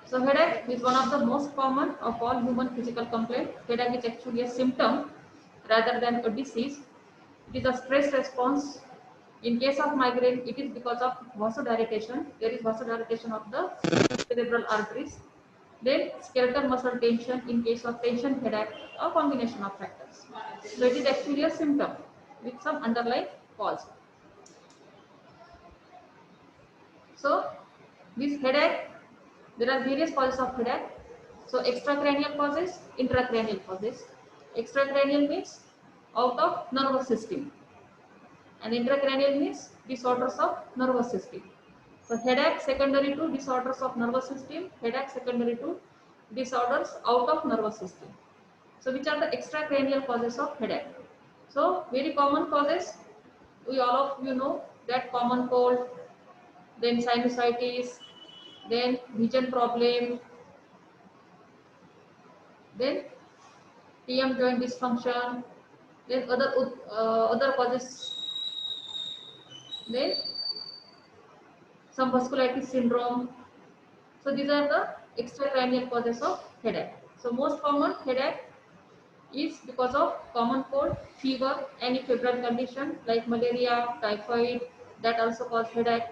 So headache is one of the most common of all human physical complaints. Headache is actually a symptom rather than a disease. It is a stress response. In case of migraine, it is because of vasodilatation. There is vasodilatation of the cerebral arteries. Then skeletal muscle tension in case of tension headache, a combination of factors. So it is actually a symptom with some underlying cause. So this headache, there are various causes of headache. So extracranial causes, intracranial causes. Extracranial means out of nervous system, and intracranial means disorders of nervous system. So headache secondary to disorders of nervous system, headache secondary to disorders out of nervous system. So which are the extracranial causes of headache? So very common causes, we all of you know that common cold, then sinusitis, then vision problem, then TM joint dysfunction, then other causes, then some vasculitis syndrome. So these are the extracranial causes of headache. So most common headache is because of common cold, fever, any febrile condition like malaria, typhoid, that also cause headache.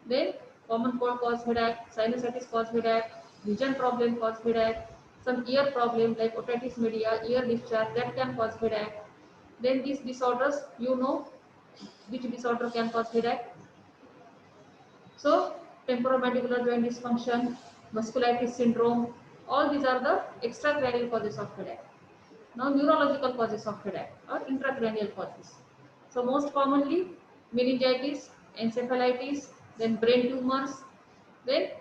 Then common cold cause headache, sinusitis cause headache, vision problem cause headache, some ear problem like otitis media, ear discharge, that can cause headache. Then these disorders, you know which disorder can cause headache. So temporomandibular joint dysfunction, vasculitis syndrome, all these are the extracranial causes of headache. Now neurological causes of headache or intracranial causes. So most commonly meningitis, encephalitis, then brain tumors, then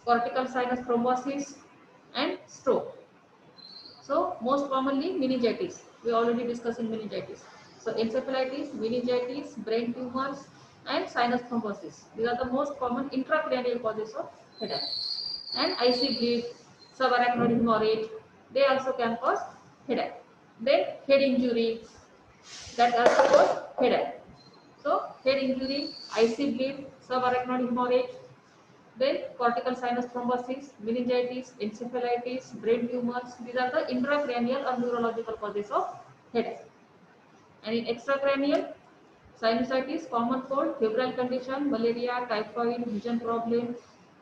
cortical sinus thrombosis and stroke. So most commonly meningitis. We already discussed in meningitis. So encephalitis, meningitis, brain tumors and sinus thrombosis. These are the most common intracranial causes of headache. And icy bleed, subarachnoid hemorrhage, they also can cause headache. Then head injury, that also cause headache. So head injury, icy bleed, subarachnoid hemorrhage, then cortical sinus thrombosis, meningitis, encephalitis, brain tumors, these are the intracranial or neurological causes of headache. And in extracranial, sinusitis, common cold, febrile condition, malaria, typhoid, vision problem,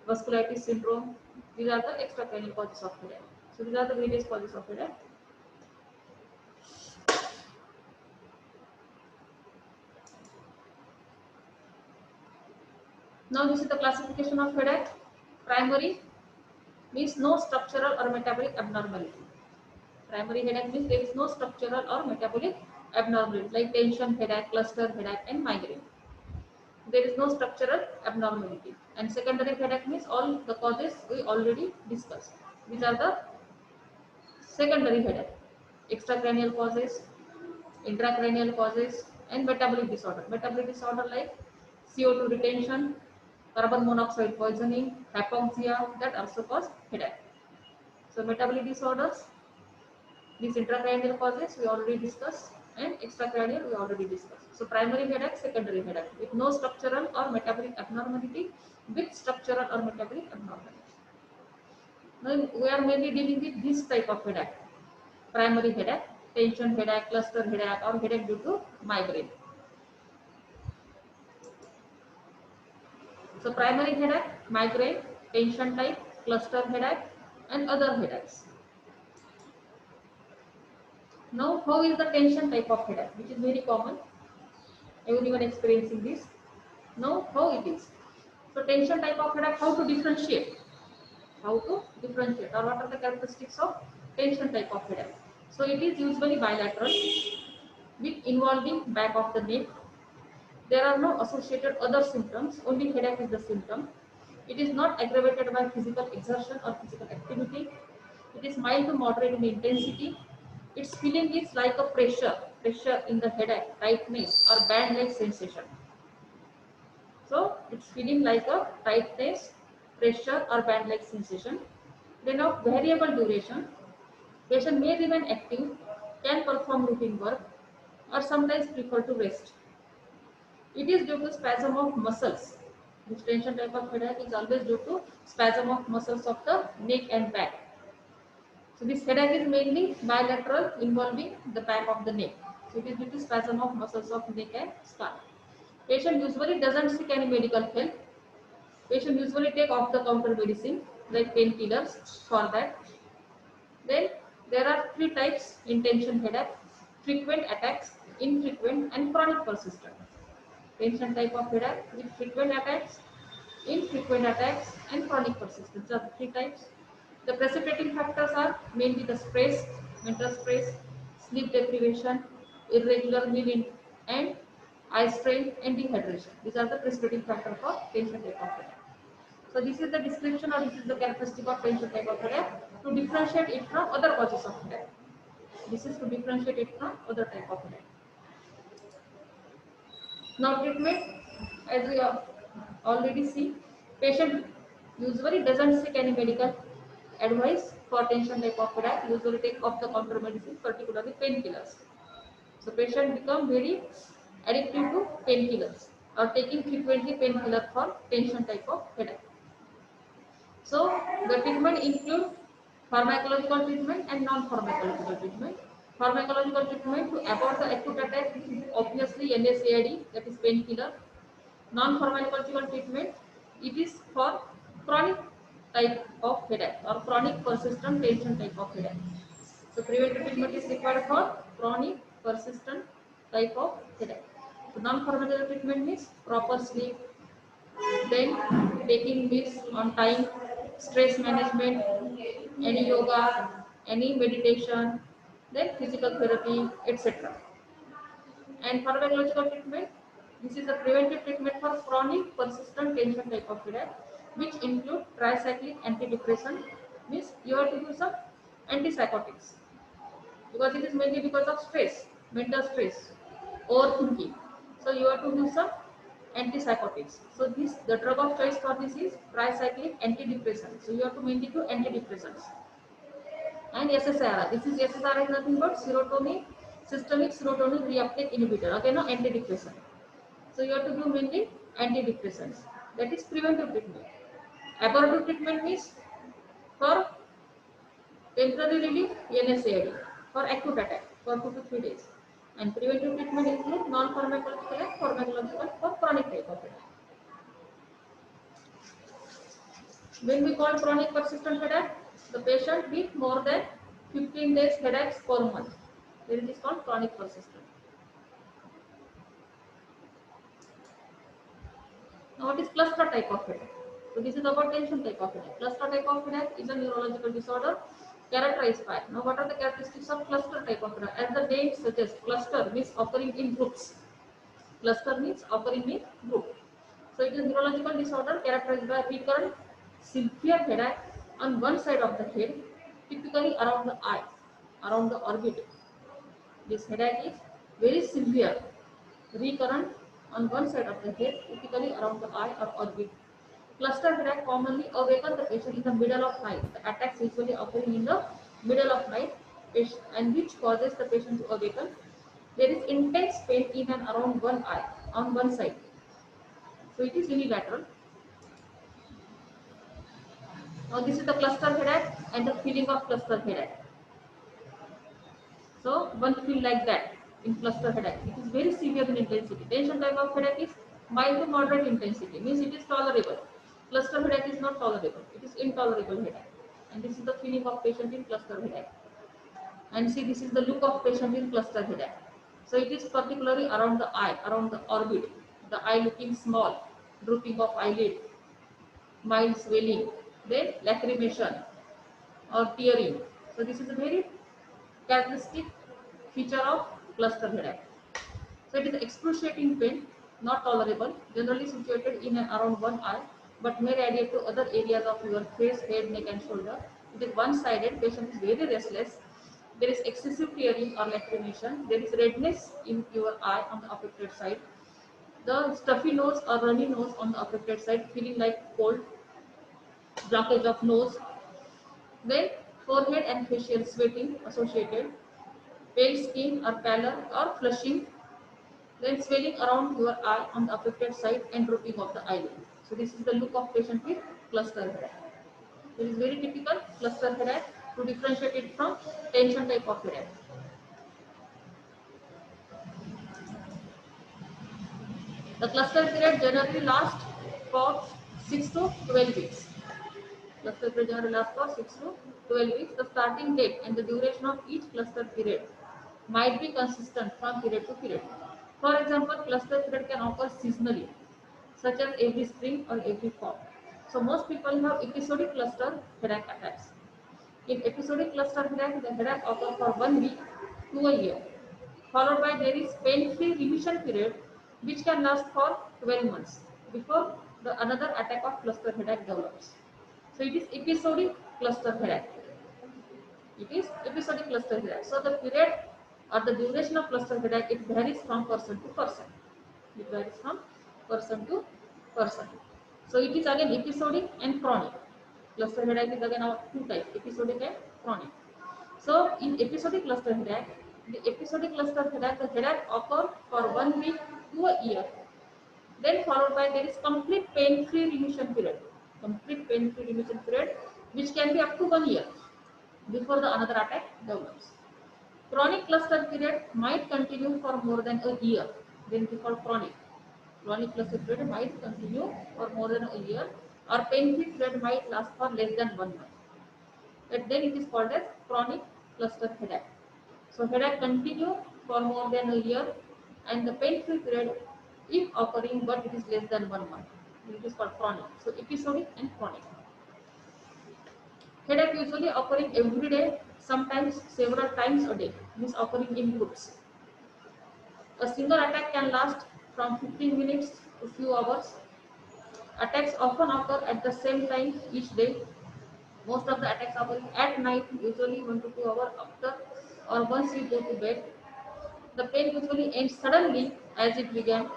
vasculitis syndrome, these are the extracranial causes of headache. So these are the various causes of headache. Now this is the classification of headache. Primary means no structural or metabolic abnormality. Primary headache means there is no structural or metabolic abnormality like tension headache, cluster headache and migraine. There is no structural abnormality. And secondary headache means all the causes we already discussed. These are the secondary headache. Extracranial causes, intracranial causes and metabolic disorder. Metabolic disorder like CO2 retention, carbon monoxide poisoning, hypoxia, that also cause headache. So metabolic disorders, these intracranial causes we already discussed and extracranial we already discussed. So primary headache, secondary headache with no structural or metabolic abnormality, with structural or metabolic abnormality. Now we are mainly dealing with this type of headache. Primary headache, tension headache, cluster headache or headache due to migraine. So primary headache, migraine, tension type, cluster headache and other headaches. Now how is the tension type of headache, which is very common, everyone experiencing this. Now how it is. So tension type of headache, how to differentiate? How to differentiate or what are the characteristics of tension type of headache? So it is usually bilateral with involving back of the neck. There are no associated other symptoms, only headache is the symptom. It is not aggravated by physical exertion or physical activity. It is mild to moderate in intensity. Its feeling is like a pressure in the headache, tightness or band-like sensation. So it's feeling like a tightness, pressure or band-like sensation. Then of variable duration, patient may remain active, can perform routine work or sometimes prefer to rest. It is due to spasm of muscles This tension type of headache is always due to spasm of muscles of the neck and back. So this headache is mainly bilateral, involving the back of the neck. So it is due to spasm of muscles of neck and scalp. Patient usually doesn't seek any medical help. Patient usually take off-the-counter medicine like painkillers for that. Then there are three types in tension headache: frequent attacks, infrequent, and chronic persistent. Tension type of headache with frequent attacks, infrequent attacks, and chronic persistence are the three types. The precipitating factors are mainly the stress, mental stress, sleep deprivation, irregular meal and eye strain and dehydration. These are the precipitating factors for tension type of headache. So this is the description or this is the characteristic of tension type of headache to differentiate it from other causes of headache. This is to differentiate it from other type of headache. Now treatment, as we have already seen, patient usually doesn't seek any medical advice for tension type of headache. Usually take off the counter medicine, particularly painkillers. So patient become very addictive to painkillers or taking frequently painkiller for tension type of headache. So the treatment include pharmacological treatment and non-pharmacological treatment. Pharmacological treatment to avoid the acute attack, obviously NSAID, that is painkiller. Non-pharmacological treatment, it is for chronic type of headache or chronic persistent tension type of headache. So preventive treatment is required for chronic persistent type of headache. So non-pharmacological treatment means proper sleep, then taking meals on time, stress management, any yoga, any meditation, then physical therapy, etc. And pharmacological treatment, this is a preventive treatment for chronic persistent tension type of headache, which include tricyclic antidepressant, means you have to use some antipsychotics because it is mainly because of stress, mental stress, overthinking. So you have to use some antipsychotics. So this the drug of choice for this is tricyclic antidepressant. So you have to mainly do antidepressants. And SSRI. This is SSRI is nothing but serotonin, systemic serotonin reuptake inhibitor. Okay, no antidepressant. So you have to do mainly antidepressants. That is preventive treatment. Abortive treatment means for temporary relief, NSAID, for acute attack for 2 to 3 days. And preventive treatment include non-pharmacological and pharmacological for chronic type of headache. When we call chronic persistent headache, the patient with more than 15 days headaches per month. Then it is called chronic persistent. Now what is cluster type of headache? So this is about tension type of headache. Cluster type of headache is a neurological disorder characterized by. Now what are the characteristics of cluster type of headache? As the name suggests, cluster means occurring in groups. Cluster means occurring in group. So it is neurological disorder characterized by recurrent severe headache on one side of the head, typically around the eye, around the orbit. This headache is very severe, recurrent on one side of the head, typically around the eye or orbit. Cluster headache commonly awaken the patient in the middle of night. The attacks usually occurring in the middle of night, and which causes the patient to awaken. There is intense pain in and around one eye, on one side. So it is unilateral. Now this is the cluster headache and the feeling of cluster headache. So one feel like that in cluster headache. It is very severe in intensity. Tension type of headache is mild to moderate intensity, means it is tolerable. Cluster headache is not tolerable. It is intolerable headache. And this is the feeling of patient in cluster headache. And see, this is the look of patient in cluster headache. So it is particularly around the eye, around the orbit. The eye looking small, drooping of eyelid, mild swelling, then lacrimation or tearing. So this is a very characteristic feature of cluster headache. So it is excruciating pain, not tolerable, generally situated in and around one eye, but may radiate to other areas of your face, head, neck and shoulder. It is one-sided, patient is very restless. There is excessive tearing or lacrimation. There is redness in your eye on the affected side. The stuffy nose or runny nose on the affected side, feeling like cold, blockage of nose. Then forehead and facial sweating associated, pale skin or pallor or flushing, then swelling around your eye on the affected side and drooping of the eyelid. So this is the look of patient with cluster headache. It is very typical cluster headache to differentiate it from tension type of headache. The cluster period generally lasts for 6 to 12 weeks. Cluster period generally lasts for 6 to 12 weeks. The starting date and the duration of each cluster period might be consistent from period to period. For example, cluster period can occur seasonally, such as every spring or every fall. So most people have episodic cluster headache attacks. In episodic cluster headache, the headache occurs for 1 week to a year, followed by there is pain-free remission period, which can last for 12 months before another attack of cluster headache develops. So it is episodic cluster headache. It is episodic cluster headache. So the period or the duration of cluster headache, it varies from person to person. It varies from person to person. So it is again episodic and chronic. Cluster headache is again of two types, episodic and chronic. So in episodic cluster headache, the episodic cluster headache, the headache occurs for 1 week to a year. Then followed by there is complete pain-free remission period. Complete pain-free remission period, which can be up to 1 year before the another attack develops. Chronic cluster period might continue for more than a year. Then it is called chronic. Chronic cluster period might continue for more than a year, or pain-free period might last for less than 1 month. But then it is called as chronic cluster headache. So headache continue for more than a year, and the pain-free period if occurring, but it is less than 1 month. It is called chronic. So episodic and chronic. Headache usually occurring every day, sometimes several times a day, means occurring in groups. A single attack can last from 15 minutes to few hours. Attacks often occur at the same time each day. Most of the attacks occur at night, usually 1 to 2 hours after or once you go to bed. The pain usually ends suddenly as it began,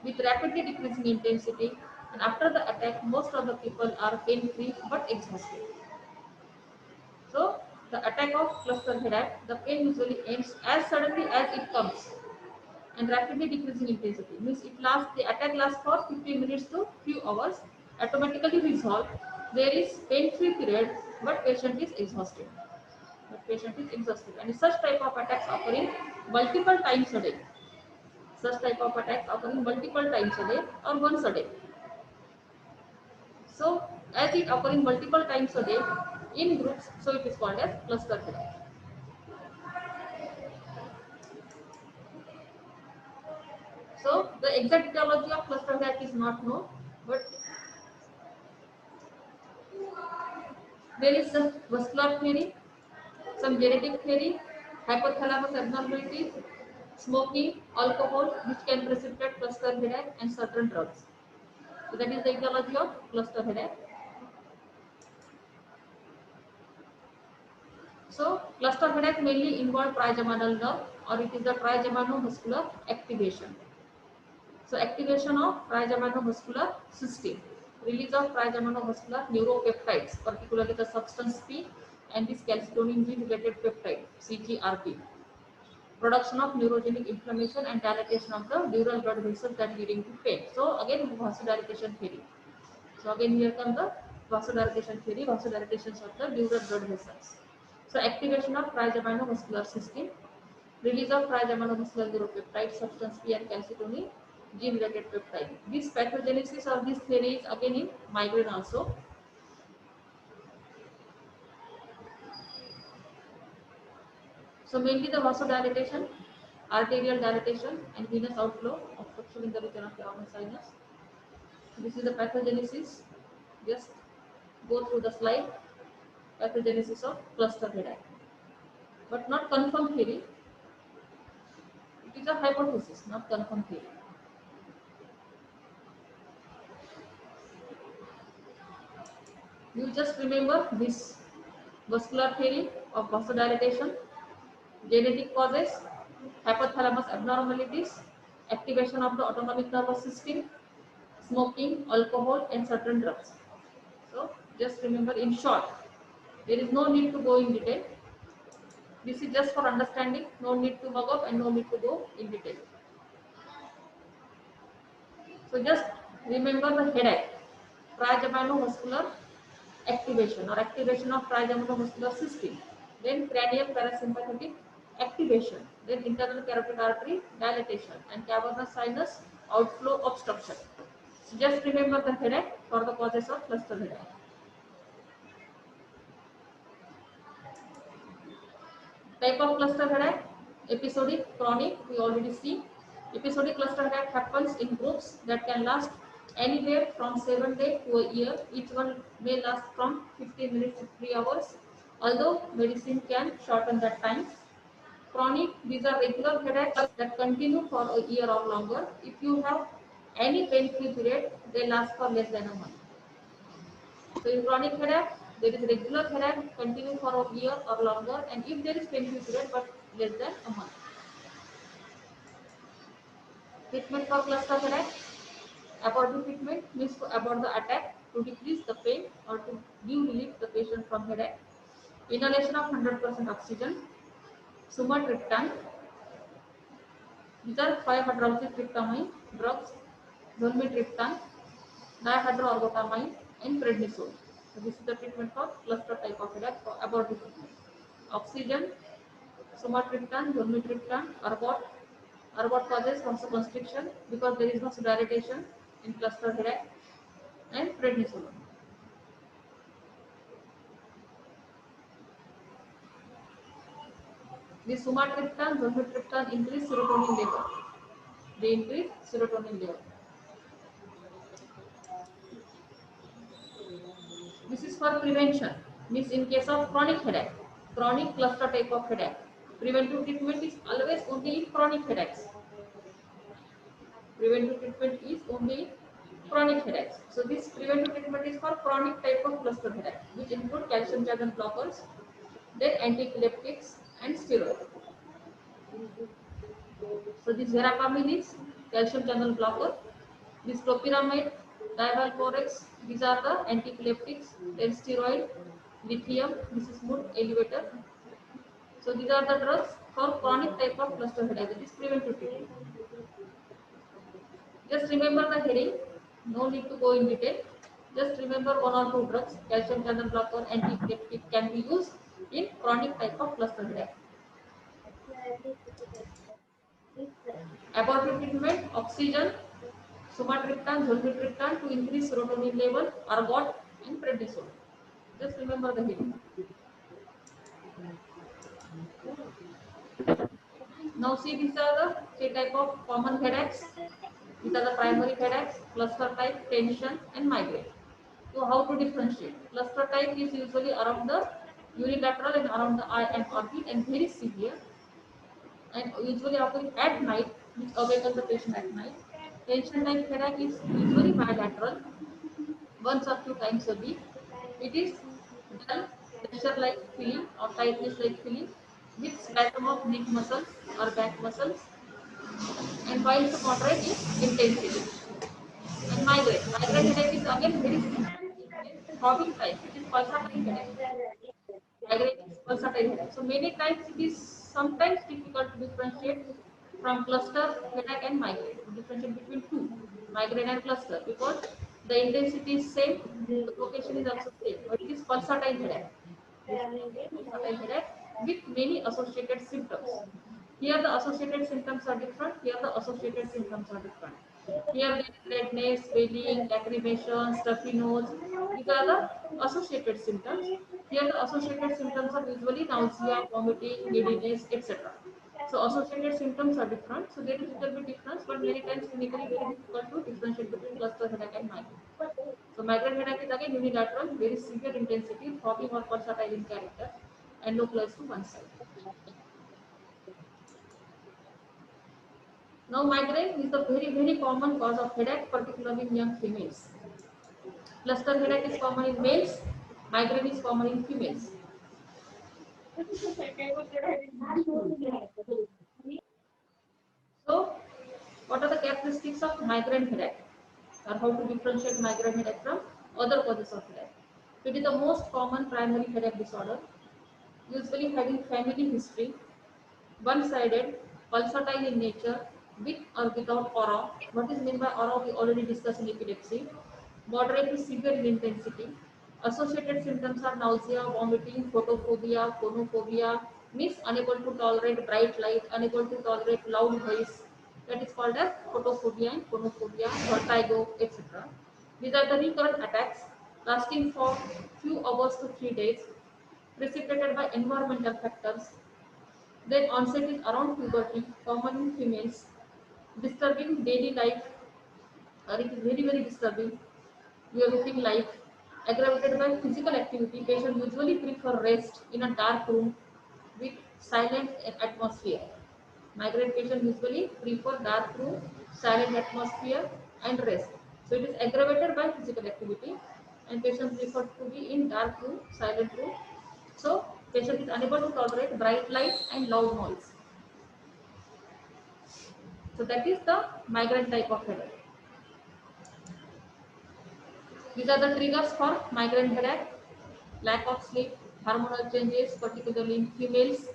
with rapidly decreasing intensity, and after the attack, most of the people are pain-free but exhausted. So, the attack of cluster headache, the pain usually ends as suddenly as it comes and rapidly decreasing intensity. Means the attack lasts for 15 minutes to few hours, automatically resolve. There is pain-free period, but patient is exhausted. And such type of attacks occurring multiple times a day. Such type of attacks occurring multiple times a day or once a day. So as it occurring multiple times a day in groups, so it is called as cluster headache. So the exact etiology of cluster headache is not known, but there is some vascular theory, some genetic theory, hypothalamus abnormalities, smoking, alcohol, which can precipitate cluster headache, and certain drugs. So that is the etiology of cluster headache. So cluster headache mainly involve trigeminal nerve, or it is the trigeminomuscular activation. So activation of trigeminomuscular system, release of trigeminomuscular neuropeptides, particularly the substance P and this calcitonin G related peptide CGRP. Production of neurogenic inflammation and dilatation of the dural blood vessels that leading to pain. So again vasodilatation theory. So again here comes the vasodilatation theory, vasodilatations of the dural blood vessels. So activation of trigeminomuscular system, release of trigeminomuscular neuropeptide, substance P and calcitonin G related peptide. This pathogenesis of this theory is again in migraine also. So mainly the vasodilatation, arterial dilatation and venous outflow, obstruction in the region of the common sinus. This is the pathogenesis. Just go through the slide. Pathogenesis of cluster headache, but not confirmed theory. It is a hypothesis, not confirmed theory. You just remember this vascular theory of vasodilatation, genetic causes, hypothalamus abnormalities, activation of the autonomic nervous system, smoking, alcohol, and certain drugs. So just remember in short. There is no need to go in detail. This is just for understanding. No need to mug up and no need to go in detail. So just remember the headache. trigeminal activation or activation of trigeminal system, then cranial parasympathetic activation, then internal carotid artery dilatation and cavernous sinus outflow obstruction. So just remember the headache for the causes of cluster headache. Type of cluster headache: episodic, chronic, we already see. Episodic cluster headache happens in groups that can last anywhere from 7 days to a year. Each one may last from 15 minutes to 3 hours, although medicine can shorten that time. Chronic, these are regular headaches that continue for a year or longer. If you have any pain-free period, they last for less than a month. So in chronic headache, there is regular headache continue for a year or longer, and if there is pain-free period but less than a month. Treatment for cluster headache: abortive treatment means to abort the attack to decrease the pain or to give relief the patient from headache. Inhalation of 100% oxygen. Sumatriptan. These are 5-hydroxytryptamine drugs. Zolmitriptan, dihydroergotamine, and prednisone. So this is the treatment for cluster type of headache for abortive treatment. Oxygen, sumatriptan, zolmitriptan, ergot. Ergot causes vasoconstriction because there is vasodilatation in cluster headache, and prednisone. The sumatriptan, zolmitriptan increase serotonin level. They increase serotonin level. This is for prevention. Means in case of chronic headache, chronic cluster type of headache, preventive treatment is always only in chronic headaches. Preventive treatment is only in chronic headaches. So this preventive treatment is for chronic type of cluster headache, which include calcium channel blockers, then antiepileptics and steroids. So this verapamil is calcium channel blocker. This topiramate, divalproex, these are the antiepileptics. Then steroid, lithium, this is mood elevator. So these are the drugs for chronic type of cluster headache. That is preventive treatment. Just remember the heading. No need to go in detail. Just remember one or two drugs. Calcium channel blocker, antiepileptic can be used in chronic type of cluster headache. Abortive treatment: oxygen, sumatriptan, zolmitriptan to increase serotonin level, ergot, and prednisone. Just remember the heading. Now see, these are the three type of common headaches. These are the primary headaches: cluster type, tension, and migraine. So how to differentiate? Cluster type is usually around the unilateral and around the eye and orbit and very severe, and usually occurring at night, which awakens the patient at night. Tension type headache is usually bilateral, once or two times a week. It is dull, pressure-like feeling or tightness-like feeling with spasm of neck muscles or back muscles, and while the moderate in intensity. And migraine headache is again very severe, throbbing type. It is pulsatile headache. Migraine is pulsatile headache. So many times it is sometimes difficult to differentiate from cluster headache and migraine. To differentiate between two, migraine and cluster, because the intensity is same, the location is also same, but it is pulsatile headache. Pulsatile headache with many associated symptoms. Here the associated symptoms are different. Here the associated symptoms are different. Here there is redness, swelling, lacrimation, stuffy nose. These are the associated symptoms. Here the associated symptoms are usually nausea, vomiting, giddiness, etc. So associated symptoms are different. So there is little bit difference, but many times clinically very difficult to differentiate between cluster headache and migraine. So migraine headache is again unilateral, very severe intensity, throbbing or pulsatile in character, and localized to one side. Now migraine is the very common cause of headache, particularly in young females. Cluster headache is common in males, migraine is common in females. So, what are the characteristics of migraine headache, or how to differentiate migraine headache from other causes of headache? It is the most common primary headache disorder, usually having family history, one-sided, pulsatile in nature, with or without aura. What is meant by aura? We already discussed in epilepsy. moderate to severe in intensity. Associated symptoms are nausea, vomiting, photophobia, phonophobia, means unable to tolerate bright light, unable to tolerate loud voice. That is called as photophobia and phonophobia, vertigo, etc. These are the recurrent attacks lasting for few hours to 3 days, precipitated by environmental factors. Then onset is around puberty, common in females, disturbing daily life, or it is very disturbing your routine life, aggravated by physical activity. Patient usually prefer rest in a dark room with silent atmosphere. Migraine patient usually prefer dark room, silent atmosphere, and rest. So it is aggravated by physical activity, and patient prefer to be in dark room, silent room. So patient is unable to tolerate bright light and loud noise. So that is the migraine type of headache. These are the triggers for migraine headache: lack of sleep, hormonal changes, particularly in females,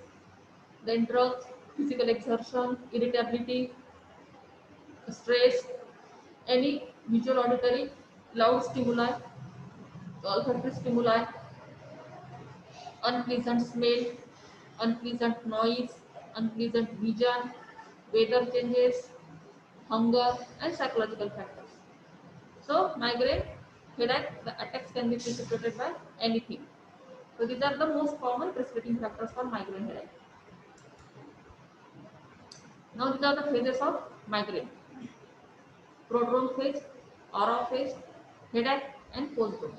then drugs, physical exertion, irritability, stress, any visual, auditory, loud stimuli, olfactory stimuli, unpleasant smell, unpleasant noise, unpleasant vision, weather changes, hunger, and psychological factors. So, migraine headache, the attacks can be precipitated by anything. So, these are the most common precipitating factors for migraine headache. Now, these are the phases of migraine: prodrome phase, aura phase, headache, and postdrome.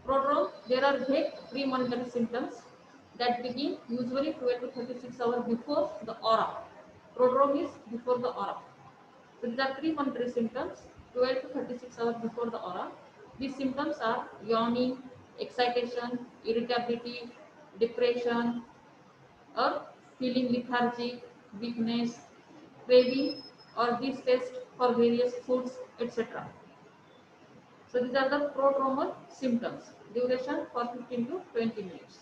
Prodrome, there are vague premonitory symptoms that begin usually 12 to 36 hours before the aura. Prodrome is before the aura. So these are premonitory symptoms 12 to 36 hours before the aura. These symptoms are yawning, excitation, irritability, depression, or feeling lethargic, weakness, craving or distaste for various foods, etc. So these are the prodromal symptoms. Duration for 15 to 20 minutes.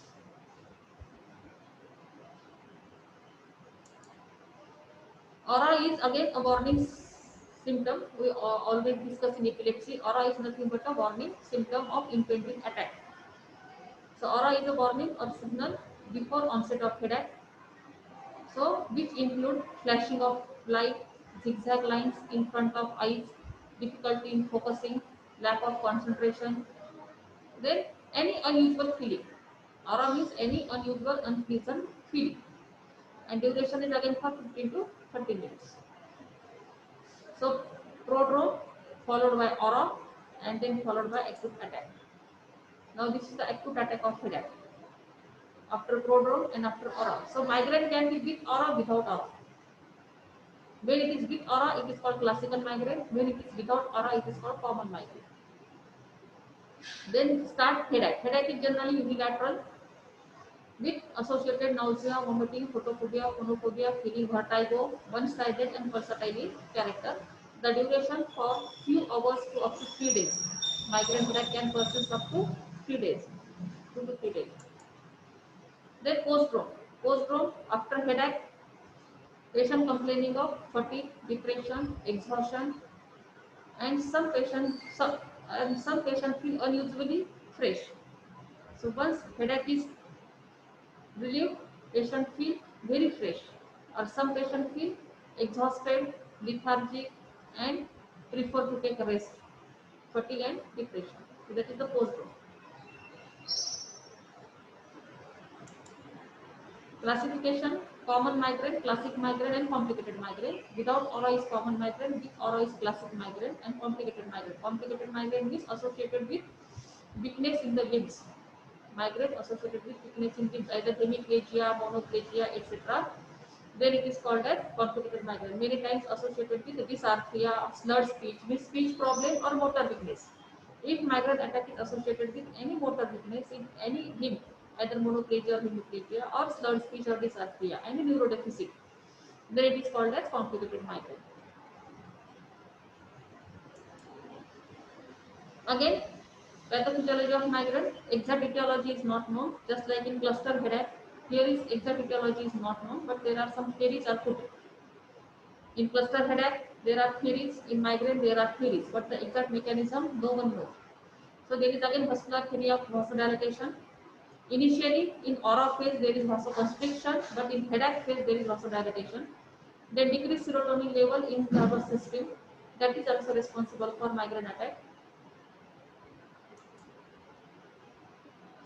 Aura is again a warning symptom. We always discuss in epilepsy. Aura is nothing but a warning symptom of impending attack. So aura is a warning or signal before onset of headache. So which include flashing of light, zigzag lines in front of eyes, difficulty in focusing, lack of concentration, then any unusual feeling. Aura means any unusual, unpleasant feeling. And duration is again for 15 to 30 minutes. So prodrome followed by aura and then followed by acute attack. Now this is the acute attack of headache after prodrome and after aura. So migraine can be with aura, without aura. When it is with aura, it is called classical migraine. When it is without aura, it is called common migraine. Then start headache. Headache is generally unilateral with associated nausea, vomiting, photophobia, phonophobia, feeling vertigo, one-sided and versatile in character. The duration for few hours to up to 3 days. Migraine headache can persist up to 3 days, 2 to 3 days. Then postdrome. Postdrome after headache, patient complaining of fatigue, depression, exhaustion, and some patients feel unusually fresh. So once headache is relieved, patient feel very fresh, or some patient feel exhausted, lethargic, and prefer to take a rest, fatigue and depression. So that is the postdrome. Classification: common migraine, classic migraine, and complicated migraine. Without aura is common migraine, with aura is classic migraine, and complicated migraine. Complicated migraine is associated with weakness in the limbs. Migraine associated with weakness in limbs, either hemiplegia, monoplegia, etc. Then it is called as complicated migraine. Many times associated with dysarthria, slurred speech, with speech problem or motor weakness. If migraine attack is associated with any motor weakness in any limb, either monoplegia or hemiplegia, or slurred speech or dysarthria, any neurodeficit, then it is called as complicated migraine. Again, pathophysiology of migraine, exact etiology is not known, just like in cluster headache. Here is exact etiology is not known, but there are some theories are put. In cluster headache, There are theories in migraine. There are theories, but the exact mechanism no one knows. So there is again vascular theory of vasodilatation. Initially, in aura phase there is vasoconstriction, but in headache phase there is vasodilatation. Then decreased serotonin level in nervous system, that is also responsible for migraine attack.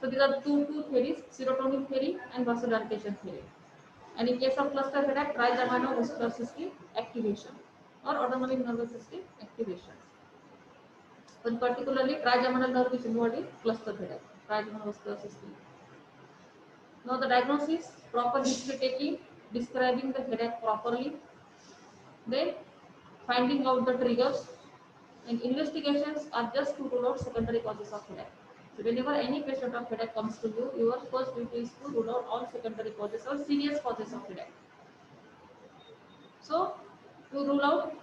So these are two theories: serotonin theory and vasodilatation theory. And in case of cluster headache, trigeminal vascular system activation or autonomic nervous system activation. But particularly trigeminal nerve is involved in cluster headache, trigeminal vascular system. Now the diagnosis, proper history taking, describing the headache properly, then finding out the triggers, and investigations are just to rule out secondary causes of headache. So whenever any patient of headache comes to you, your first duty is to rule out all secondary causes or serious causes of headache. So to rule out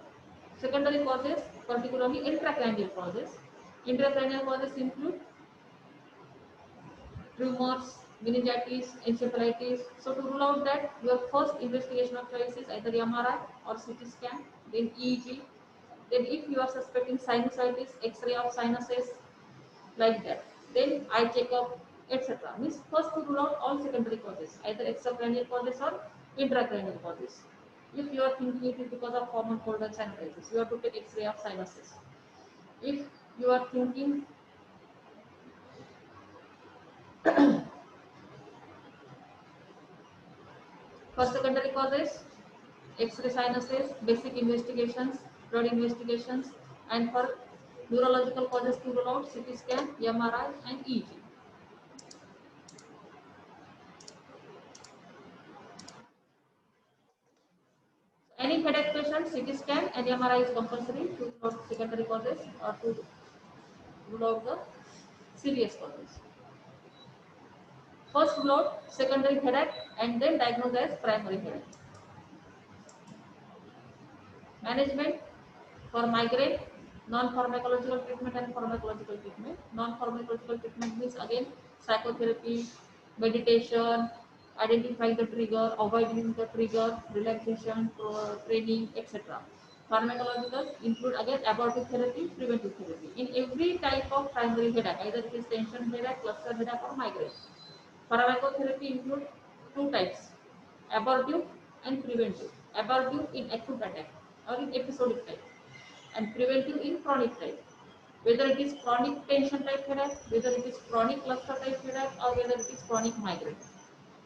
secondary causes, particularly intracranial causes. Intracranial causes include tumors, meningitis, encephalitis. So to rule out that, your first investigation of choice is either MRI or CT scan, then EEG. Then if you are suspecting sinusitis, X-ray of sinuses, like that. Then eye checkup, etc. Means first to rule out all secondary causes, either extracranial causes or intracranial causes. If you are thinking it is because of common cold and sinusitis, you have to take X-ray of sinuses. If you are thinking for secondary causes, X-ray sinuses, basic investigations, blood investigations, and for neurological causes to rule out CT scan, MRI, and EEG. Any headache patient, CT scan and MRI is compulsory to rule out secondary causes or to rule out the serious causes. First rule out secondary headache and then diagnose as primary headache. Management for migraine, non-pharmacological treatment and pharmacological treatment. Non-pharmacological treatment means again psychotherapy, meditation, identifying the trigger, avoiding the trigger, relaxation, training, etc. Pharmacological include again abortive therapy, preventive therapy. In every type of primary headache, either it is tension headache, cluster headache or migraine. Pharmacotherapy include two types, abortive and preventive. Abortive in acute attack or in episodic type, and preventive in chronic type. Whether it is chronic tension type headache, whether it is chronic cluster type headache, or whether it is chronic migraine.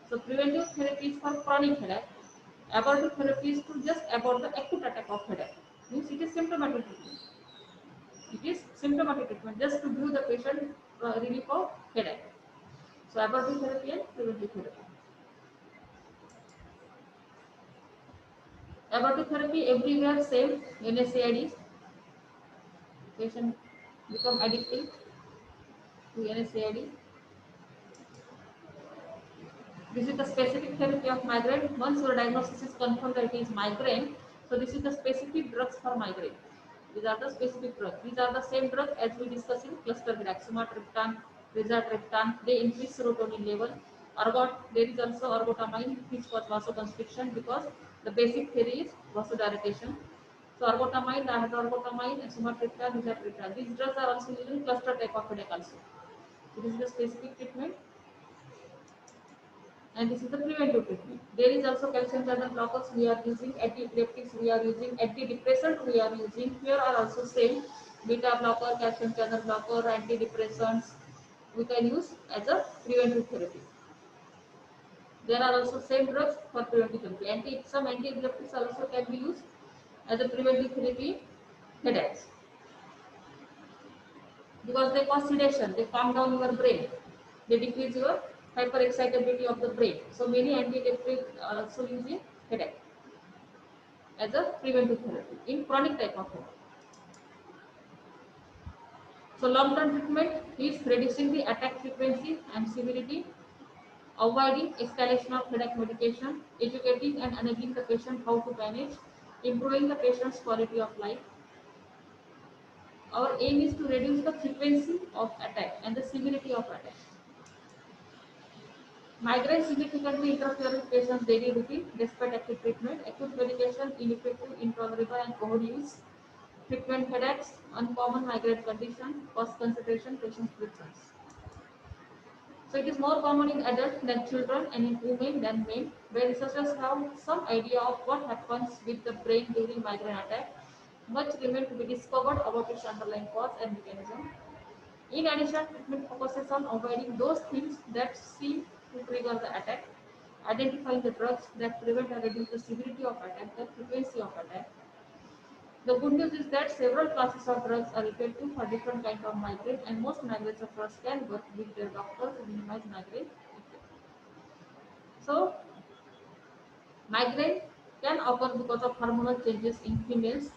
So preventive therapy is for chronic headache. Abortive therapy is to just abort the acute attack of headache. Means it is symptomatic treatment. It is symptomatic treatment just to give the patient relief of headache. So abortive therapy and preventive therapy. Abortive therapy everywhere same, NSAID. Patient become addicted to NSAID. This is the specific therapy of migraine. Once your diagnosis is confirmed that it is migraine, so this is the specific drugs for migraine. These are the specific drugs. These are the same drugs as we discussed in cluster headache. Sumatriptan, rizatriptan, they increase serotonin level. There is also ergotamine, which causes vasoconstriction because the basic theory is vasodilatation. So ergotamine, dihydroergotamine, and sumatriptan, rizatriptan. These drugs are also used in cluster type of headache also. So this is the specific treatment. And this is the preventive treatment. There is also calcium channel blockers we are using, antiepileptics we are using, antidepressant we are using. Here are also same beta blocker, calcium channel blocker, antidepressants we can use as a preventive therapy. There are also same drugs for preventive therapy. Some antiepileptics also can be used as a preventive therapy headaches because they cause sedation, they calm down your brain, they decrease your hyperexcitability of the brain. So many antiepileptics are also used in headache as a preventive therapy in chronic type of headache. So long-term treatment is reducing the attack frequency and severity, avoiding escalation of headache medication, educating and enabling the patient how to manage, improving the patient's quality of life. Our aim is to reduce the frequency of attack and the severity of attack. Migraine significantly interfere with patient's daily routine despite active treatment. Acute medication, ineffective, intolerable, and cold-use. Frequent headaches, uncommon migraine condition, cost concentration, patient's preference. So it is more common in adults than children and in women than men, where researchers have some idea of what happens with the brain during migraine attack. Much remains to be discovered about its underlying cause and mechanism. In addition, treatment focuses on avoiding those things that seem to trigger the attack, identifying the drugs that prevent or reduce the severity of attack, the frequency of attack. The good news is that several classes of drugs are effective for different kinds of migraine, and most migraine sufferers can work with their doctor to minimize migraine effect. So, migraine can occur because of hormonal changes in females.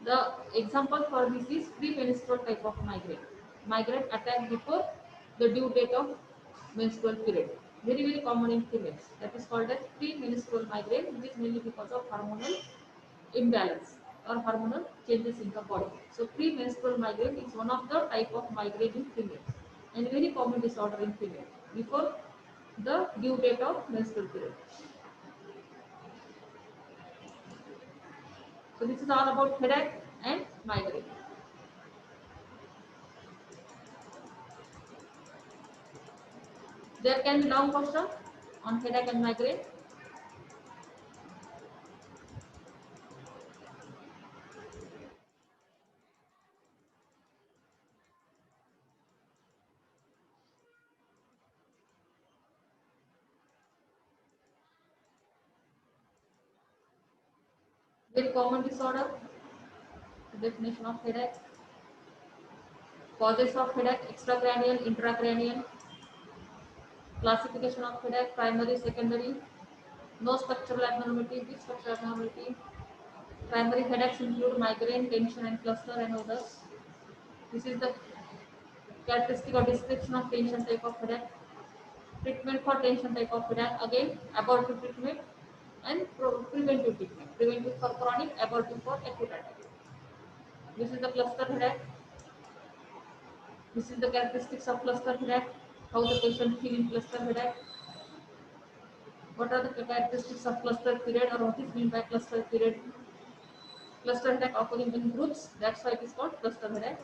The example for this is premenstrual type of migraine. Migraine attack before the due date of menstrual period. Very common in females. That is called as premenstrual migraine, which is mainly because of hormonal imbalance or hormonal changes in the body. So premenstrual migraine is one of the type of migraine in females and very common disorder in females before the due date of menstrual period. So this is all about headache and migraine. There can be long question on headache and migraine. Very common disorder. Definition of headache. Causes of headache: extracranial, intracranial. Classification of headache: primary, secondary. No structural abnormality. Which structural abnormality? Primary headaches include migraine, tension and cluster and others. This is the characteristic or description of tension type of headache. Treatment for tension type of headache: again abortive treatment and preventive treatment. Preventive for chronic, abortive for acute attack. This is the cluster headache. This is the characteristics of cluster headache. How the patient feel in cluster headache. What are the characteristics of cluster period, or what is meant by cluster period? Cluster headache occurring in groups. That's why it is called cluster headache.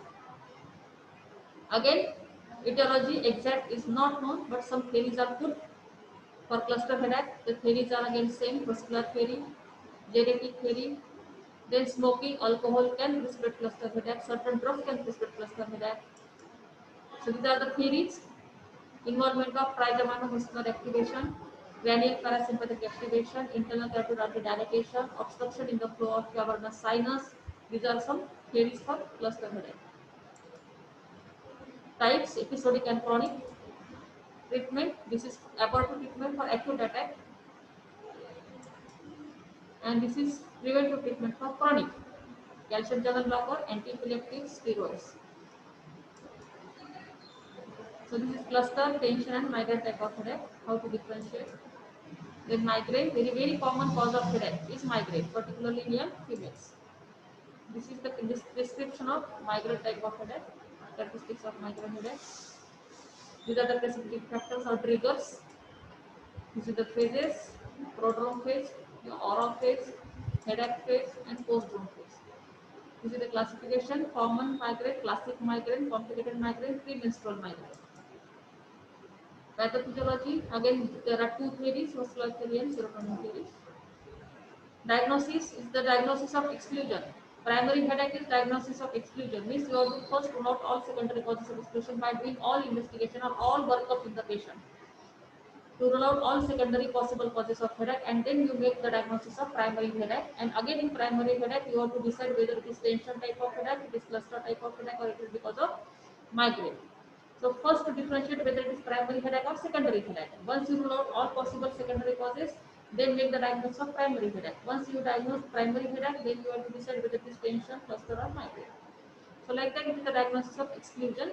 Again, etiology exact is not known, but some theories are put for cluster headache. The theories are again same: vascular theory, genetic theory. Then smoking, alcohol can precipitate cluster headache. Certain drugs can precipitate cluster headache. So these are the theories. Involvement of trigeminal muscular activation, cranial parasympathetic activation, internal carotid dilatation, obstruction in the flow of cavernous sinus. These are some theories for cluster headache. Types: episodic and chronic. Treatment: this is abortive treatment for acute attack, and this is preventive treatment for chronic. Calcium channel blocker, anti-epileptics, steroids. So this is cluster, tension and migraine type of headache. How to differentiate? Then migraine, very common cause of headache is migraine, particularly in young females. This is the description of migraine type of headache, characteristics of migraine headache. These are the precipitating factors or triggers. This is the phases: prodrome phase, the aura phase, headache phase, and postdrome phase. This is the classification: common migraine, classic migraine, complicated migraine, premenstrual migraine. Pathophysiology, again there are two theories: vascular theory and serotonin theory. Diagnosis is the diagnosis of exclusion. Primary headache is diagnosis of exclusion. Means you have to first rule out all secondary causes of exclusion by doing all investigation or all workup in the patient. To rule out all secondary possible causes of headache, and then you make the diagnosis of primary headache. And again in primary headache you have to decide whether it is tension type of headache, it is cluster type of headache, or it is because of migraine. So first to differentiate whether it is primary headache or secondary headache. Once you rule out all possible secondary causes, then make the diagnosis of primary headache. Once you diagnose primary headache, then you have to decide whether it is tension, cluster or migraine. So like that it is the diagnosis of exclusion.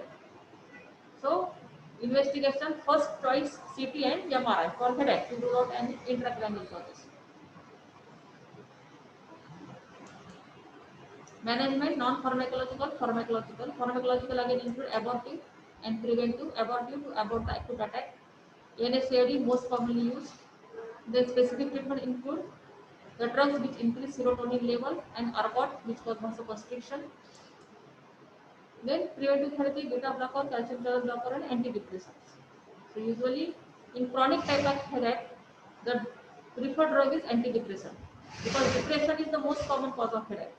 So investigation, first choice CT and MRI for headache to rule out any intracranial causes. Management: non-pharmacological, pharmacological. Pharmacological again include abortive and preventive. Abortive to abort the acute attack. NSAID most commonly used. The specific treatment include the drugs which increase serotonin level and ERGOT which cause vasoconstriction. Then preventive therapy, beta blocker, calcium channel blocker and antidepressants. So usually in chronic type of headache, the preferred drug is antidepressant because depression is the most common cause of headache.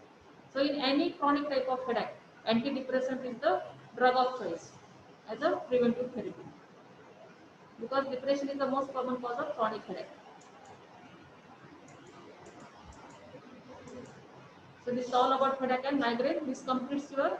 So in any chronic type of headache, antidepressant is the drug of choice as a preventive therapy because depression is the most common cause of chronic headache. So this is all about headache and migraine. This completes your